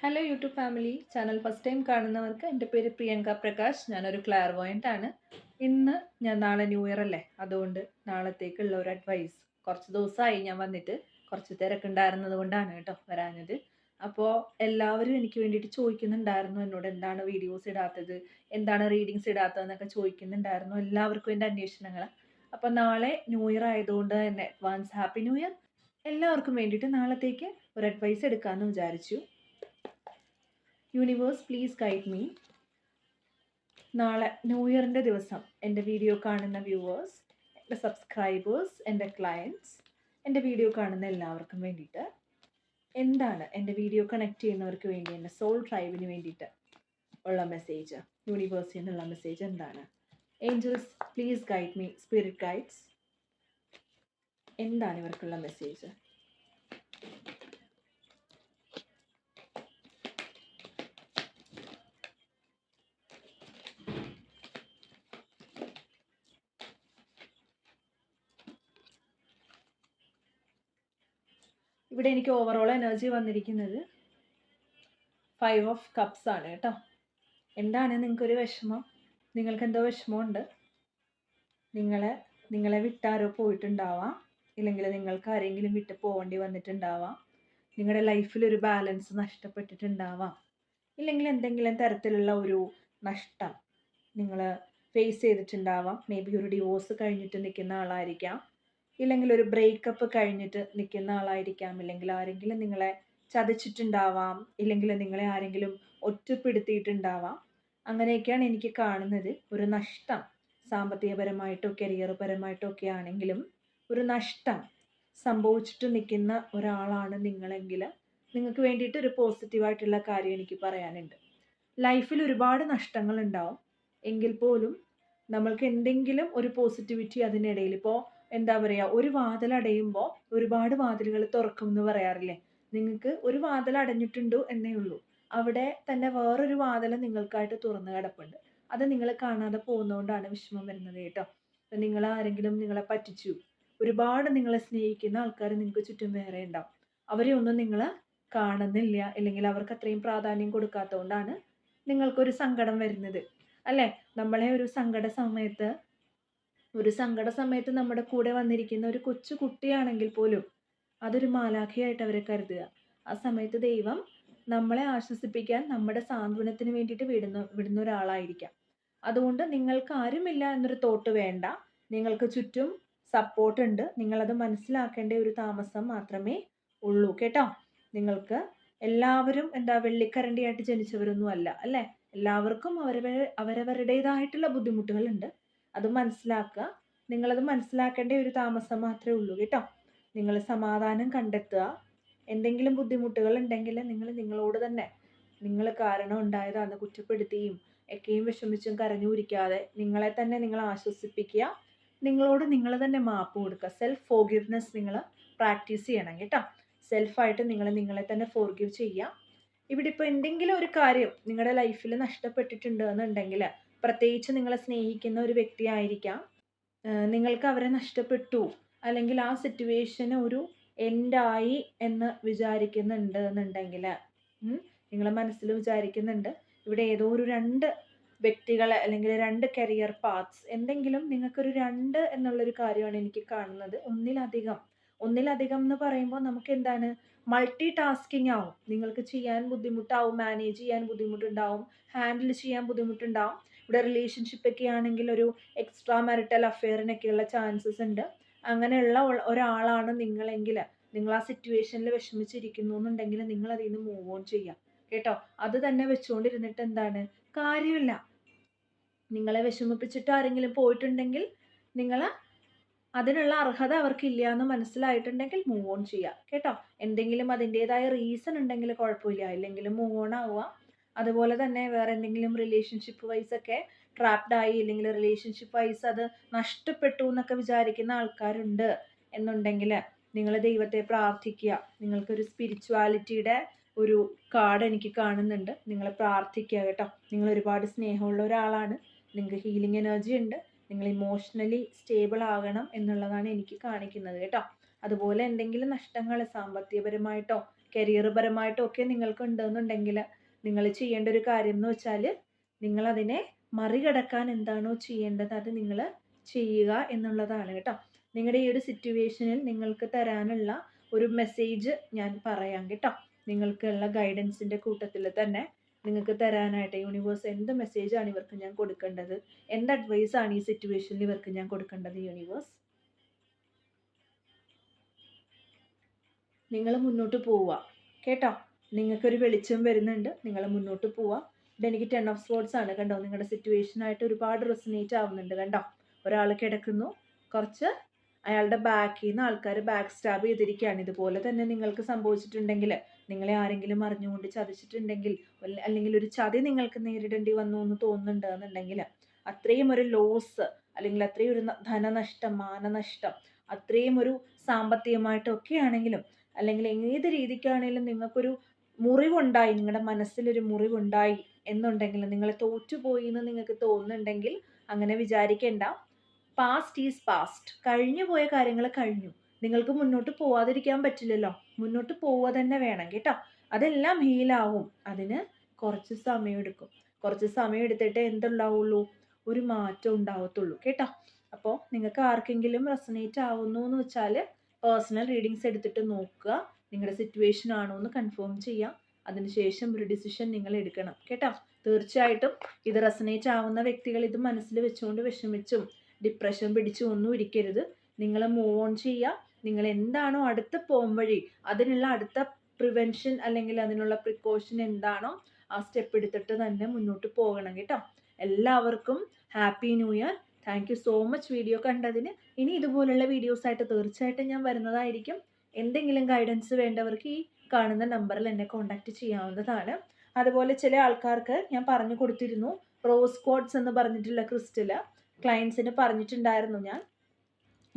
Hello YouTube family channel first time കാണുന്നവർക്ക് എൻ്റെ പേര് പ്രിയങ്ക പ്രകാശ്. ഞാനൊരു ക്ലാർവോയൻ്റ് ആണ്. ഇന്ന് നാളെ ന്യൂ ഇയർ അല്ലേ, അതുകൊണ്ട് നാളത്തേക്കുള്ള ഒരു അഡ്വൈസ്. കുറച്ച് ദിവസമായി ഞാൻ വന്നിട്ട്, കുറച്ച് തിരക്കുണ്ടായിരുന്നത് കൊണ്ടാണ് കേട്ടോ വരാഞ്ഞത്. അപ്പോൾ എല്ലാവരും എനിക്ക് വേണ്ടിയിട്ട് ചോദിക്കുന്നുണ്ടായിരുന്നു എന്നോട്, എന്താണ് വീഡിയോസ് ഇടാത്തത്, എന്താണ് റീഡിങ്സ് ഇടാത്തതെന്നൊക്കെ ചോദിക്കുന്നുണ്ടായിരുന്നു. എല്ലാവർക്കും എൻ്റെ അന്വേഷണങ്ങൾ. അപ്പോൾ നാളെ ന്യൂ ഇയർ ആയതുകൊണ്ട് തന്നെ അഡ്വാൻസ് ഹാപ്പി ന്യൂ ഇയർ. എല്ലാവർക്കും വേണ്ടിയിട്ട് നാളത്തേക്ക് ഒരു അഡ്വൈസ് എടുക്കാമെന്ന് വിചാരിച്ചു. Universe please guide me. നാളെ ന്യൂ ഇയറിൻ്റെ ദിവസം എൻ്റെ വീഡിയോ കാണുന്ന വ്യൂവേഴ്സ്, എൻ്റെ സബ്സ്ക്രൈബേഴ്സ്, എൻ്റെ ക്ലയൻറ്റ്സ്, എൻ്റെ വീഡിയോ കാണുന്ന എല്ലാവർക്കും വേണ്ടിയിട്ട് എന്താണ്, എൻ്റെ വീഡിയോ കണക്ട് ചെയ്യുന്നവർക്ക് വേണ്ടി, എൻ്റെ സോൾ ട്രൈബിന് വേണ്ടിയിട്ട് ഉള്ള മെസ്സേജ്, യൂണിവേഴ്സിൽ നിന്നുള്ള മെസ്സേജ് എന്താണ്? Angels please guide me. Spirit guides, എന്താണ് ഇവർക്കുള്ള മെസ്സേജ്? ഇവിടെ എനിക്ക് ഓവറോൾ എനർജി വന്നിരിക്കുന്നത് 5 ഓഫ് കപ്സ് ആണ് കേട്ടോ. എന്താണ് നിങ്ങൾക്കൊരു വിഷമം? നിങ്ങൾക്ക് എന്തോ വിഷമമുണ്ട്. നിങ്ങളെ വിട്ടാരോ പോയിട്ടുണ്ടാവാം, ഇല്ലെങ്കിൽ നിങ്ങൾക്ക് ആരെങ്കിലും വിട്ട് പോകേണ്ടി വന്നിട്ടുണ്ടാവാം. നിങ്ങളുടെ ലൈഫിൽ ഒരു ബാലൻസ് നഷ്ടപ്പെട്ടിട്ടുണ്ടാവാം, ഇല്ലെങ്കിൽ എന്തെങ്കിലും തരത്തിലുള്ള ഒരു നഷ്ടം നിങ്ങൾ ഫേസ് ചെയ്തിട്ടുണ്ടാവാം. മേ ബി ഒരു ഡിവോഴ്സ് കഴിഞ്ഞിട്ട് നിൽക്കുന്ന ആളായിരിക്കാം, ഇല്ലെങ്കിൽ ഒരു ബ്രേക്കപ്പ് കഴിഞ്ഞിട്ട് നിൽക്കുന്ന ആളായിരിക്കാം, ഇല്ലെങ്കിൽ ആരെങ്കിലും നിങ്ങളെ ചതിച്ചിട്ടുണ്ടാവാം, ഇല്ലെങ്കിൽ നിങ്ങളെ ആരെങ്കിലും ഒറ്റപ്പെടുത്തിയിട്ടുണ്ടാവാം. അങ്ങനെയൊക്കെയാണ് എനിക്ക് കാണുന്നത്. ഒരു നഷ്ടം, സാമ്പത്തികപരമായിട്ടോ കരിയർ പരമായിട്ടോ ഒക്കെ ആണെങ്കിലും ഒരു നഷ്ടം സംഭവിച്ചിട്ട് നിൽക്കുന്ന ഒരാളാണ് നിങ്ങളെങ്കിൽ നിങ്ങൾക്ക് വേണ്ടിയിട്ട് ഒരു പോസിറ്റീവായിട്ടുള്ള കാര്യം എനിക്ക് പറയാനുണ്ട്. ലൈഫിൽ ഒരുപാട് നഷ്ടങ്ങൾ ഉണ്ടാവും, എങ്കിൽ പോലും നമ്മൾക്ക് എന്തെങ്കിലും ഒരു പോസിറ്റിവിറ്റി അതിനിടയിൽ, ഇപ്പോൾ എന്താ പറയുക, ഒരു വാതിൽ അടയുമ്പോൾ ഒരുപാട് വാതിലുകൾ തുറക്കും എന്ന് പറയാറില്ലേ? നിങ്ങൾക്ക് ഒരു വാതിൽ അടഞ്ഞിട്ടുണ്ടോ എന്നേ ഉള്ളൂ, അവിടെ തന്നെ വേറൊരു വാതിൽ നിങ്ങൾക്കായിട്ട് തുറന്നു കിടപ്പുണ്ട്. അത് നിങ്ങൾ കാണാതെ പോകുന്നതുകൊണ്ടാണ് വിഷമം വരുന്നത് കേട്ടോ. നിങ്ങൾ ആരെങ്കിലും നിങ്ങളെ പറ്റിച്ചു, ഒരുപാട് നിങ്ങളെ സ്നേഹിക്കുന്ന ആൾക്കാർ നിങ്ങൾക്ക് ചുറ്റും വേറെ ഉണ്ടാവും. അവരെ ഒന്നും നിങ്ങൾ കാണുന്നില്ല, അല്ലെങ്കിൽ അവർക്ക് അത്രയും പ്രാധാന്യം കൊടുക്കാത്തതുകൊണ്ടാണ് നിങ്ങൾക്കൊരു സങ്കടം വരുന്നത് അല്ലേ? നമ്മളെ ഒരു സങ്കട സമയത്ത് നമ്മുടെ കൂടെ വന്നിരിക്കുന്ന ഒരു കൊച്ചു കുട്ടിയാണെങ്കിൽ പോലും അതൊരു മാലാഖയായിട്ട് അവരെ കരുതുക. ആ സമയത്ത് ദൈവം നമ്മളെ ആശ്വസിപ്പിക്കാൻ, നമ്മുടെ സാന്ത്വനത്തിന് വേണ്ടിയിട്ട് വിടുന്ന ഒരാളായിരിക്കാം. അതുകൊണ്ട് നിങ്ങൾക്ക് ആരുമില്ല എന്നൊരു തോട്ട് വേണ്ട. നിങ്ങൾക്ക് ചുറ്റും സപ്പോർട്ട് ഉണ്ട്. നിങ്ങളത് മനസ്സിലാക്കേണ്ട ഒരു താമസം മാത്രമേ ഉള്ളൂ കേട്ടോ. നിങ്ങൾക്ക് എല്ലാവരും വെള്ളിക്കരണ്ടിയായിട്ട് ജനിച്ചവരൊന്നും അല്ല അല്ലേ? എല്ലാവർക്കും അവരവരുടേതായിട്ടുള്ള ബുദ്ധിമുട്ടുകളുണ്ട്. അത് മനസ്സിലാക്കുക. നിങ്ങളത് മനസ്സിലാക്കേണ്ട ഒരു താമസം മാത്രമേ ഉള്ളൂ കേട്ടോ. നിങ്ങൾ സമാധാനം കണ്ടെത്തുക. എന്തെങ്കിലും ബുദ്ധിമുട്ടുകൾ ഉണ്ടെങ്കിൽ നിങ്ങളോട് തന്നെ, നിങ്ങൾ കാരണം ഉണ്ടായതാണെന്ന് കുറ്റപ്പെടുത്തിയും ഒക്കെയും വിഷമിച്ചും കരഞ്ഞൂരിക്കാതെ നിങ്ങളെ തന്നെ നിങ്ങൾ ആശ്വസിപ്പിക്കുക. നിങ്ങളോട് നിങ്ങൾ തന്നെ മാപ്പ് കൊടുക്കുക. സെൽഫ് ഫോർഗിവ്നെസ് നിങ്ങൾ പ്രാക്ടീസ് ചെയ്യണം കേട്ടോ. സെൽഫായിട്ട് നിങ്ങളെ തന്നെ ഫോർഗിവ് ചെയ്യുക. ഇവിടെ ഇപ്പോൾ എന്തെങ്കിലും ഒരു കാര്യം നിങ്ങളുടെ ലൈഫിൽ നഷ്ടപ്പെട്ടിട്ടുണ്ട് എന്നുണ്ടെങ്കിൽ, പ്രത്യേകിച്ച് നിങ്ങളെ സ്നേഹിക്കുന്ന ഒരു വ്യക്തിയായിരിക്കാം, നിങ്ങൾക്ക് അവരെ നഷ്ടപ്പെട്ടു, അല്ലെങ്കിൽ ആ സിറ്റുവേഷന് ഒരു എൻഡായി എന്ന് വിചാരിക്കുന്നുണ്ട് എന്നുണ്ടെങ്കിൽ, നിങ്ങൾ മനസ്സിൽ വിചാരിക്കുന്നുണ്ട് ഇവിടെ ഏതോ ഒരു 2 വ്യക്തികളെ, അല്ലെങ്കിൽ 2 കരിയർ പാത്സ്, എന്തെങ്കിലും നിങ്ങൾക്കൊരു 2 എന്നുള്ളൊരു കാര്യമാണ് എനിക്ക് കാണുന്നത്. ഒന്നിലധികം എന്ന് പറയുമ്പോൾ നമുക്ക് എന്താണ്, മൾട്ടി ടാസ്കിങ് ആവും. നിങ്ങൾക്ക് ചെയ്യാൻ ബുദ്ധിമുട്ടാവും, മാനേജ് ചെയ്യാൻ ബുദ്ധിമുട്ടുണ്ടാവും, ഹാൻഡിൽ ചെയ്യാൻ ബുദ്ധിമുട്ടുണ്ടാവും. ഇവിടെ റിലേഷൻഷിപ്പ് ഒക്കെ ആണെങ്കിൽ ഒരു എക്സ്ട്രാ മാരിറ്റൽ അഫെയറിനൊക്കെയുള്ള ചാൻസസ് ഉണ്ട്. അങ്ങനെയുള്ള ഒരാളാണ് നിങ്ങളെങ്കിൽ, നിങ്ങൾ ആ സിറ്റുവേഷനിൽ വിഷമിച്ചിരിക്കുന്നു എന്നുണ്ടെങ്കിൽ നിങ്ങൾ അതിൽ നിന്ന് മൂവ് ഓൺ ചെയ്യാം കേട്ടോ. അത് തന്നെ വെച്ചുകൊണ്ടിരുന്നിട്ട് എന്താണ് കാര്യമില്ല. നിങ്ങളെ വിഷമിപ്പിച്ചിട്ട് ആരെങ്കിലും പോയിട്ടുണ്ടെങ്കിൽ നിങ്ങൾ അതിനുള്ള അർഹത അവർക്കില്ല എന്ന് മനസ്സിലായിട്ടുണ്ടെങ്കിൽ മൂവ് ഓൺ ചെയ്യുക കേട്ടോ. എന്തെങ്കിലും അതിൻ്റെതായ റീസൺ ഉണ്ടെങ്കിൽ കുഴപ്പമില്ല, ഇല്ലെങ്കിലും മൂവ് ഓൺ ആവുക. അതുപോലെ തന്നെ വേറെ എന്തെങ്കിലും റിലേഷൻഷിപ്പ് വൈസ് ഒക്കെ ട്രാപ്ഡായി, ഇല്ലെങ്കിൽ റിലേഷൻഷിപ്പ് വൈസ് അത് നഷ്ടപ്പെട്ടു എന്നൊക്കെ വിചാരിക്കുന്ന ആൾക്കാരുണ്ട് എന്നുണ്ടെങ്കിൽ നിങ്ങൾ ദൈവത്തെ പ്രാർത്ഥിക്കുക. നിങ്ങൾക്കൊരു സ്പിരിച്വാലിറ്റിയുടെ ഒരു കാർഡ് എനിക്ക് കാണുന്നുണ്ട്. നിങ്ങൾ പ്രാർത്ഥിക്കുക കേട്ടോ. നിങ്ങൾ ഒരുപാട് സ്നേഹമുള്ള ഒരാളാണ്, നിങ്ങൾക്ക് ഹീലിംഗ് എനർജി ഉണ്ട്, നിങ്ങൾ ഇമോഷണലി സ്റ്റേബിൾ ആകണം എന്നുള്ളതാണ് എനിക്ക് കാണിക്കുന്നത് കേട്ടോ. അതുപോലെ എന്തെങ്കിലും നഷ്ടങ്ങൾ സാമ്പത്തികപരമായിട്ടോ കരിയർ പരമായിട്ടും ഒക്കെ നിങ്ങൾക്ക് ഉണ്ടെന്നുണ്ടെങ്കിൽ നിങ്ങൾ ചെയ്യേണ്ട ഒരു കാര്യം എന്ന് വെച്ചാൽ നിങ്ങളതിനെ മറികടക്കാൻ എന്താണോ ചെയ്യേണ്ടത് അത് നിങ്ങൾ ചെയ്യുക എന്നുള്ളതാണ് കേട്ടോ. നിങ്ങളുടെ ഈ ഒരു സിറ്റുവേഷനിൽ നിങ്ങൾക്ക് തരാനുള്ള ഒരു മെസ്സേജ് ഞാൻ പറയാം കേട്ടോ. നിങ്ങൾക്കുള്ള ഗൈഡൻസിൻ്റെ കൂട്ടത്തിൽ തന്നെ നിങ്ങൾക്ക് തരാനായിട്ട് യൂണിവേഴ്സ് എന്ത് മെസ്സേജാണ് ഇവർക്ക് ഞാൻ കൊടുക്കേണ്ടത്, എന്ത് അഡ്വൈസാണ് ഈ സിറ്റുവേഷനിൽ ഇവർക്ക് ഞാൻ കൊടുക്കേണ്ടത് യൂണിവേഴ്സ്. നിങ്ങൾ മുന്നോട്ട് പോവുക കേട്ടോ. നിങ്ങൾക്കൊരു വെളിച്ചം വരുന്നുണ്ട്, നിങ്ങൾ മുന്നോട്ട് പോവുക. ഇതെനിക്ക് 10 ഓഫ് സ്പോർട്സ് ആണ് കണ്ടോ. നിങ്ങളുടെ സിറ്റുവേഷനായിട്ട് ഒരുപാട് റെസനേറ്റ് ആവുന്നുണ്ട് കണ്ടോ. ഒരാൾ കിടക്കുന്നു, കുറച്ച് അയാളുടെ ബാക്കിൽ നിന്ന് ആൾക്കാർ ബാക്ക് സ്റ്റാബ് ചെയ്തിരിക്കുകയാണ്. ഇതുപോലെ തന്നെ നിങ്ങൾക്ക് സംഭവിച്ചിട്ടുണ്ടെങ്കിൽ, നിങ്ങളെ ആരെങ്കിലും അറിഞ്ഞുകൊണ്ട് ചതിച്ചിട്ടുണ്ടെങ്കിൽ, അല്ലെങ്കിൽ ഒരു ചതി നിങ്ങൾക്ക് നേരിടേണ്ടി വന്നു എന്ന് തോന്നുന്നുണ്ട് എന്നുണ്ടെങ്കിൽ, അത്രയും ഒരു ലോസ് അല്ലെങ്കിൽ അത്രയും ഒരു ധനനഷ്ടം, മാനനഷ്ടം, അത്രയും ഒരു സാമ്പത്തികമായിട്ടൊക്കെ ആണെങ്കിലും അല്ലെങ്കിൽ ഏത് രീതിക്കാണെങ്കിലും നിങ്ങൾക്കൊരു മുറിവുണ്ടായി, നിങ്ങളുടെ മനസ്സിലൊരു മുറിവുണ്ടായി എന്നുണ്ടെങ്കിൽ, നിങ്ങൾ തോറ്റുപോയി എന്ന് നിങ്ങൾക്ക് തോന്നുന്നുണ്ടെങ്കിൽ അങ്ങനെ വിചാരിക്കേണ്ട. Past is past. കഴിഞ്ഞു പോയ കാര്യങ്ങൾ കഴിഞ്ഞു. നിങ്ങൾക്ക് മുന്നോട്ട് പോവാതിരിക്കാൻ പറ്റില്ലല്ലോ. മുന്നോട്ട് പോവുക തന്നെ വേണം കേട്ടോ. അതെല്ലാം ഹീലാവും. അതിന് കുറച്ച് സമയം എടുക്കും. കുറച്ച് സമയം എടുത്തിട്ട് എന്തുണ്ടാവുള്ളൂ, ഒരു മാറ്റം ഉണ്ടാവത്തുള്ളൂ കേട്ടോ. അപ്പോൾ നിങ്ങൾക്ക് ആർക്കെങ്കിലും റെസനേറ്റ് ആവുന്നു എന്ന് വെച്ചാൽ പേഴ്സണൽ റീഡിങ്സ് എടുത്തിട്ട് നോക്കുക. നിങ്ങളുടെ സിറ്റുവേഷൻ ആണോ എന്ന് കൺഫേം ചെയ്യാം. അതിനുശേഷം ഒരു ഡിസിഷൻ നിങ്ങൾ എടുക്കണം കേട്ടോ. തീർച്ചയായിട്ടും ഇത് റെസനേറ്റ് ആവുന്ന വ്യക്തികൾ ഇത് മനസ്സിൽ വെച്ചുകൊണ്ട് വിഷമിച്ചും ഡിപ്രഷൻ പിടിച്ചും ഒന്നും ഇരിക്കരുത്. നിങ്ങൾ മൂവ് ഓൺ ചെയ്യുക. നിങ്ങൾ എന്താണോ അടുത്ത പോകുംവഴി, അതിനുള്ള അടുത്ത പ്രിവെൻഷൻ അല്ലെങ്കിൽ അതിനുള്ള പ്രിക്കോഷൻ എന്താണോ ആ സ്റ്റെപ്പ് എടുത്തിട്ട് തന്നെ മുന്നോട്ട് പോകണം കേട്ടോ. എല്ലാവർക്കും happy new year. Thank you so much video കണ്ടതിന്. ഇനി ഇതുപോലുള്ള വീഡിയോസായിട്ട് തീർച്ചയായിട്ടും ഞാൻ വരുന്നതായിരിക്കും. എന്തെങ്കിലും ഗൈഡൻസ് വേണ്ടവർക്ക് ഈ കാണുന്ന നമ്പറിൽ എന്നെ കോൺടാക്റ്റ് ചെയ്യാവുന്നതാണ്. അതുപോലെ ചില ആൾക്കാർക്ക് ഞാൻ പറഞ്ഞു കൊടുത്തിരുന്നു റോസ് ക്വാർട്സ് എന്ന് പറഞ്ഞിട്ടുള്ള ക്രിസ്റ്റൽ. ക്ലയൻസിന് പറഞ്ഞിട്ടുണ്ടായിരുന്നു ഞാൻ.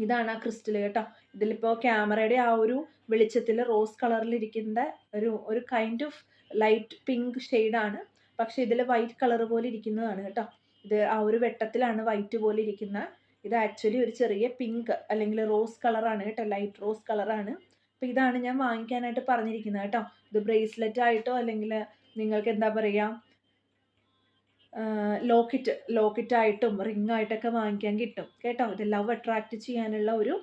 ഇതാണ് ആ ക്രിസ്റ്റൽ കേട്ടോ. ഇതിലിപ്പോൾ ക്യാമറയുടെ ആ ഒരു വെളിച്ചത്തിൽ റോസ് കളറിലിരിക്കുന്ന ഒരു കൈൻഡ് ഓഫ് ലൈറ്റ് പിങ്ക് ഷെയ്ഡാണ്. പക്ഷേ ഇതിൽ വൈറ്റ് കളർ പോലെ ഇരിക്കുന്നതാണ് കേട്ടോ. ഇത് ആ ഒരു വെട്ടത്തിലാണ് വൈറ്റ് പോലെ ഇരിക്കുന്ന. ഇത് ആക്ച്വലി ഒരു ചെറിയ പിങ്ക് അല്ലെങ്കിൽ റോസ് കളറാണ് കേട്ടോ, ലൈറ്റ് റോസ് കളറാണ്. അപ്പോൾ ഇതാണ് ഞാൻ വാങ്ങിക്കാനായിട്ട് പറഞ്ഞിരിക്കുന്നത് കേട്ടോ. ഇത് ബ്രേസ്ലെറ്റ് ആയിട്ടോ അല്ലെങ്കിൽ നിങ്ങൾക്ക് എന്താ പറയുക ലോക്കറ്റായിട്ടും റിംഗ് ആയിട്ടൊക്കെ വാങ്ങിക്കാൻ കിട്ടും കേട്ടോ. ഇത് ലവ് അട്രാക്റ്റ് ചെയ്യാനുള്ള ഒരു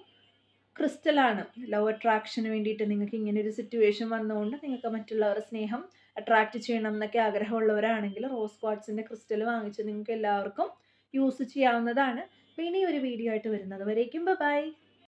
ക്രിസ്റ്റലാണ്. ലവ് അട്രാക്ഷന് വേണ്ടിയിട്ട് നിങ്ങൾക്ക് ഇങ്ങനെ ഒരു സിറ്റുവേഷൻ വന്നുകൊണ്ട് നിങ്ങൾക്ക് മറ്റുള്ളവരുടെ സ്നേഹം അട്രാക്റ്റ് ചെയ്യണം എന്നൊക്കെ ആഗ്രഹമുള്ളവരാണെങ്കിൽ റോസ് ക്വാർട്സിൻ്റെ ക്രിസ്റ്റൽ വാങ്ങിച്ച് നിങ്ങൾക്ക് എല്ലാവർക്കും യൂസ് ചെയ്യാവുന്നതാണ്. അപ്പോൾ ഇനി ഒരു വീഡിയോ ആയിട്ട് വരുന്നത് വരേക്കും ബൈ.